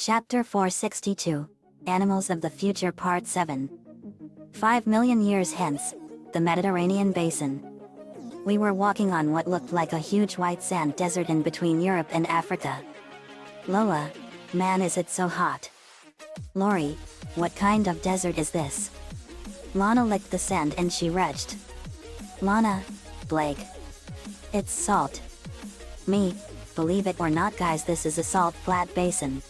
Chapter 462, Animals of the Future Part 7. 5 million years hence, the Mediterranean Basin. We were walking on what looked like a huge white sand desert in between Europe and Africa. Lola, man, is it so hot. Lori, what kind of desert is this? Lana licked the sand and she retched. Lana, Blake. It's salt. Me, believe it or not guys, this is a salt flat basin.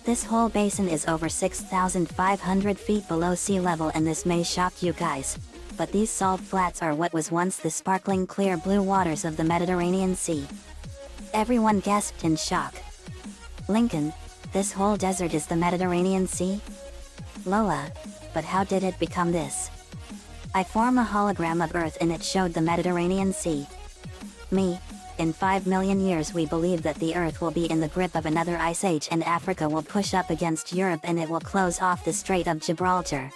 This whole basin is over 6,500 feet below sea level, and this may shock you guys, but these salt flats are what was once the sparkling clear blue waters of the Mediterranean Sea. Everyone gasped in shock. Lincoln, this whole desert is the Mediterranean Sea? Lola, but how did it become this? I form a hologram of Earth and it showed the Mediterranean Sea. Me, in 5 million years we believe that the Earth will be in the grip of another ice age and Africa will push up against Europe and it will close off the Strait of Gibraltar.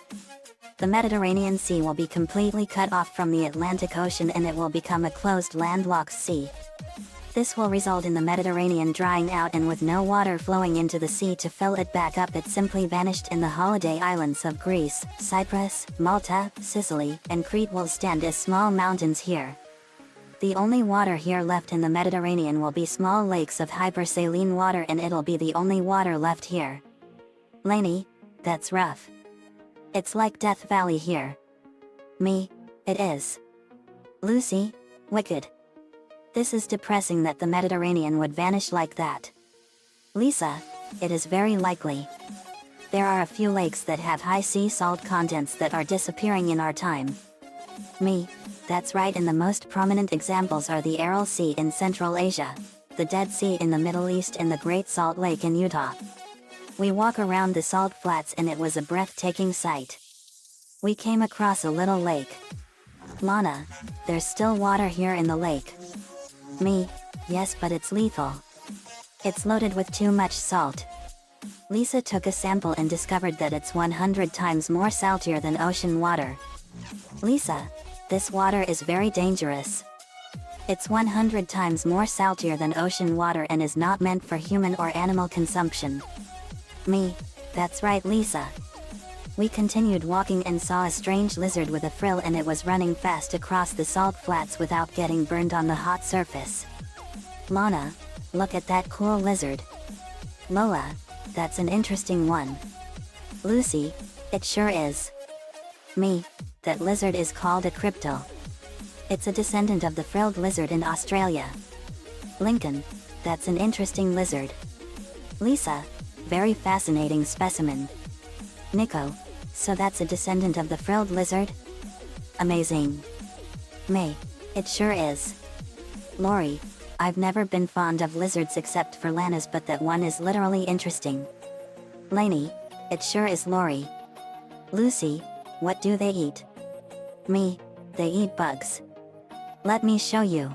The Mediterranean Sea will be completely cut off from the Atlantic Ocean and it will become a closed landlocked sea. This will result in the Mediterranean drying out, and with no water flowing into the sea to fill it back up, it simply vanished in the holiday islands of Greece, Cyprus, Malta, Sicily, and Crete will stand as small mountains here. The only water here left in the Mediterranean will be small lakes of hypersaline water, and it'll be the only water left here. Lainey, that's rough. It's like Death Valley here. Me, it is. Lucy, wicked. This is depressing that the Mediterranean would vanish like that. Lisa, it is very likely. There are a few lakes that have high sea salt contents that are disappearing in our time. Me, that's right, and the most prominent examples are the Aral Sea in Central Asia, the Dead Sea in the Middle East, and the Great Salt Lake in Utah. We walk around the salt flats and it was a breathtaking sight. We came across a little lake. Lana, there's still water here in the lake. Me, yes, but it's lethal. It's loaded with too much salt. Lisa took a sample and discovered that it's 100 times more saltier than ocean water. Lisa, this water is very dangerous. It's 100 times more saltier than ocean water and is not meant for human or animal consumption. Me, that's right, Lisa. We continued walking and saw a strange lizard with a frill, and it was running fast across the salt flats without getting burned on the hot surface. Lana, look at that cool lizard. Lola, that's an interesting one. Lucy, it sure is. Me, that lizard is called a cryptol. It's a descendant of the frilled lizard in Australia. Lincoln, that's an interesting lizard. Lisa, very fascinating specimen. Nico, so that's a descendant of the frilled lizard? Amazing. May, it sure is. Lori, I've never been fond of lizards except for Lana's, but that one is literally interesting. Lainey, it sure is. Lori. Lucy, what do they eat? Me, they eat bugs. Let me show you.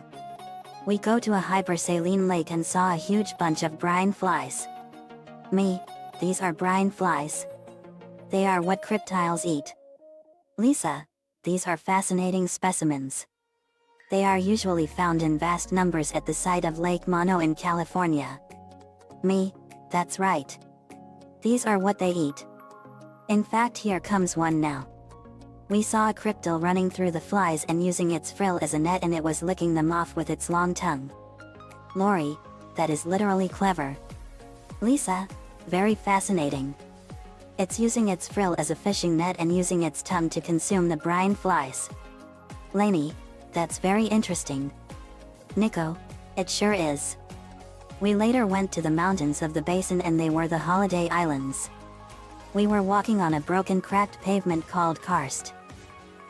We go to a hypersaline lake and saw a huge bunch of brine flies. Me, these are brine flies. They are what cryptiles eat. Lisa, these are fascinating specimens. They are usually found in vast numbers at the site of Lake Mono in California. Me, that's right. These are what they eat. In fact, here comes one now. We saw a cryptile running through the flies and using its frill as a net, and it was licking them off with its long tongue. Lori, that is literally clever. Lisa, very fascinating. It's using its frill as a fishing net and using its tongue to consume the brine flies. Lainey, that's very interesting. Nico, it sure is. We later went to the mountains of the basin and they were the Holiday Islands. We were walking on a broken, cracked pavement called karst.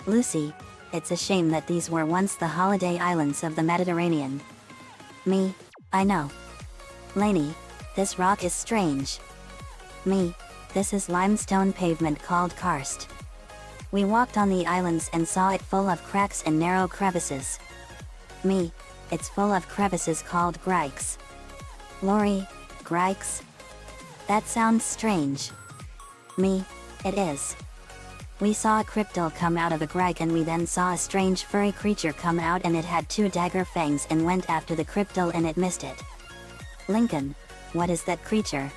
Lucy, it's a shame that these were once the Holiday Islands of the Mediterranean. Me, I know. Lainey, this rock is strange. Me, this is limestone pavement called karst. We walked on the islands and saw it full of cracks and narrow crevices. Me, it's full of crevices called grikes. Lori, grikes? That sounds strange. Me, it is. We saw a cryptile come out of a grike, and we then saw a strange furry creature come out, and it had 2 dagger fangs and went after the cryptile and it missed it. Lincoln, what is that creature?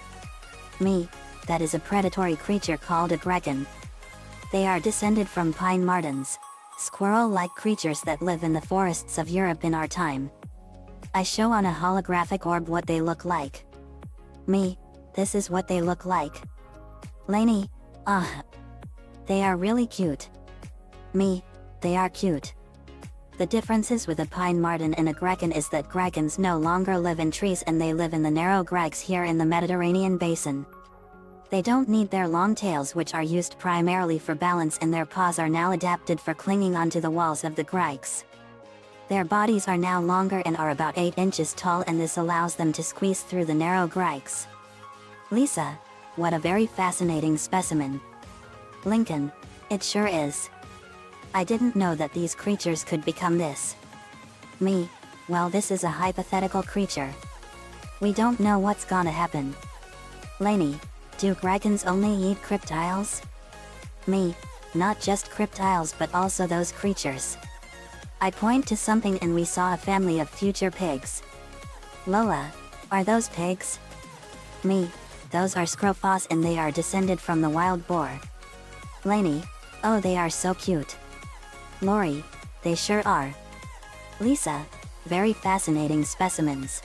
Me, that is a predatory creature called a Gregan. They are descended from pine martens, squirrel-like creatures that live in the forests of Europe in our time. I show on a holographic orb what they look like. Me, this is what they look like. Lainey, they are really cute. Me, they are cute. The differences with a pine marten and a Gregan is that Gregans no longer live in trees and they live in the narrow grags here in the Mediterranean basin. They don't need their long tails, which are used primarily for balance, and their paws are now adapted for clinging onto the walls of the grags. Their bodies are now longer and are about 8 inches tall, and this allows them to squeeze through the narrow grags. Lisa, what a very fascinating specimen. Lincoln, it sure is. I didn't know that these creatures could become this. Me, well, this is a hypothetical creature. We don't know what's gonna happen. Lainey, do Gregans only eat cryptiles? Me, not just cryptiles but also those creatures. I point to something and we saw a family of future pigs. Lola, are those pigs? Me, those are scrophos and they are descended from the wild boar. Lainey, oh, they are so cute. Lori, they sure are. Lisa, very fascinating specimens.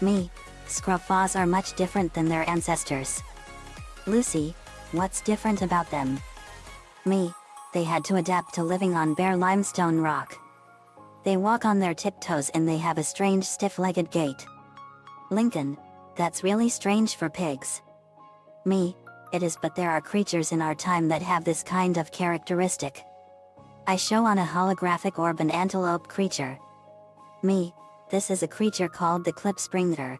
Me, scrophos are much different than their ancestors. Lucy, what's different about them? Me, they had to adapt to living on bare limestone rock. They walk on their tiptoes and they have a strange stiff-legged gait. Lincoln, that's really strange for pigs. Me, it is, but there are creatures in our time that have this kind of characteristic. I show on a holographic orb an antelope creature. Me, this is a creature called the klipspringer.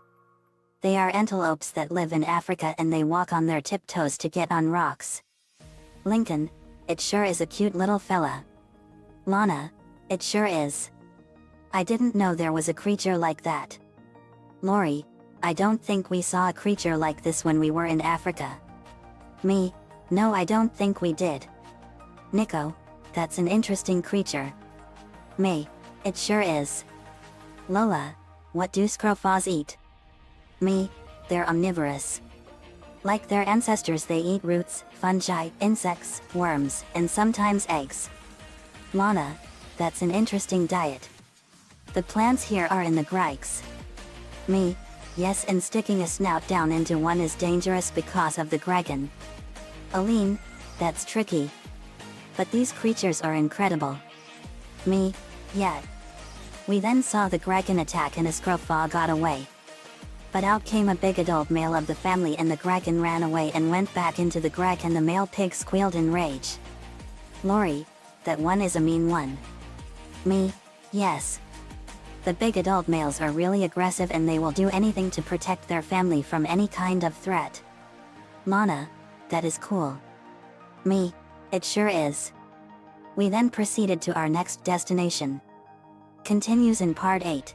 They are antelopes that live in Africa and they walk on their tiptoes to get on rocks. Lincoln, it sure is a cute little fella. Lana, it sure is. I didn't know there was a creature like that. Lori, I don't think we saw a creature like this when we were in Africa. Me, no, I don't think we did. Nico, that's an interesting creature. Me, it sure is. Lola, what do scrophos eat? Me, they're omnivorous. Like their ancestors, they eat roots, fungi, insects, worms, and sometimes eggs. Lana, that's an interesting diet. The plants here are in the grags. Me, yes, and sticking a snout down into one is dangerous because of the Gregan. Aline, that's tricky. But these creatures are incredible. Me, yeah. We then saw the Gregan attack and a scrophos got away. But out came a big adult male of the family and the Gregan ran away and went back into the grag and the male pig squealed in rage. Lori, that one is a mean one. Me, yes. The big adult males are really aggressive and they will do anything to protect their family from any kind of threat. Lana, that is cool. Me, it sure is. We then proceeded to our next destination. Continues in part 8.